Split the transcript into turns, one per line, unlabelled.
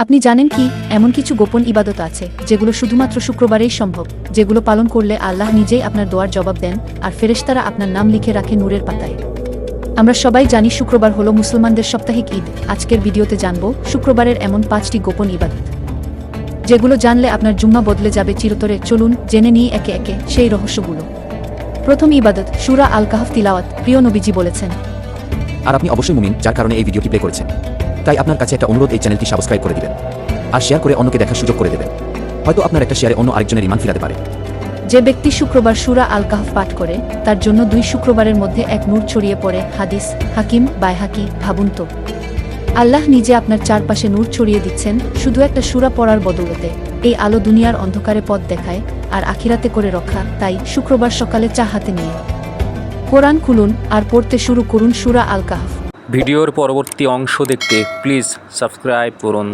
আপনি জানেন কি, এমন কিছু গোপন ইবাদত আছে যেগুলো শুধুমাত্র শুক্রবারেই সম্ভব, যেগুলো পালন করলে আল্লাহ নিজেই আপনার দোয়ার জবাব দেন আর ফেরেশতারা আপনার নাম লিখে রাখে নূরের পাতায়। আমরা সবাই জানি শুক্রবার হলো মুসলমানদের সাপ্তাহিক ঈদ। আজকের ভিডিওতে জানব শুক্রবারের এমন 5টি গোপন ইবাদত, যেগুলো জানলে আপনার জুম্মা বদলে যাবে চিরতরে। চলুন জেনে নিই একে একে সেই রহস্যগুলো। প্রথম ইবাদত, সূরা আল কাহফ তিলাওয়াত। প্রিয় নবীজি বলেছেন,
আর আপনি অবশ্যই মুমিন, যার কারণে এই ভিডিওটি প্লে করেছেন। তাই আপনার কাছে একটা অনুরোধ, এই চ্যানেলটি সাবস্ক্রাইব করে দিবেন আর শেয়ার করে অন্যকে দেখার সুযোগ করে দেবেন। হয়তো আপনার একটা শেয়ারে অন্য আরেকজনের ঈমান ফিরাতে পারে।
যে ব্যক্তি শুক্রবার সূরা আল কাহফ পাঠ করে তার জন্য 2 শুক্রবারের মধ্যে এক নূর ছড়িয়ে পড়ে। হাদিস, হাকিম বাইহাকি। ভাবুন তো, আল্লাহ নিজে আপনার চারপাশে নূর ছড়িয়ে দিচ্ছেন শুধু একটা সূরা পড়ার বদৌলতে। এই আলো দুনিয়ার অন্ধকারে পথ দেখায় আর আখিরাতে করে রক্ষা। তাই শুক্রবার সকালে চা হাতে নিয়ে কোরআন খুলুন আর পড়তে শুরু করুন সূরা আল কাহফ।
ভিডিওর পরবর্তী অংশ দেখতে প্লিজ সাবস্ক্রাইব করুন।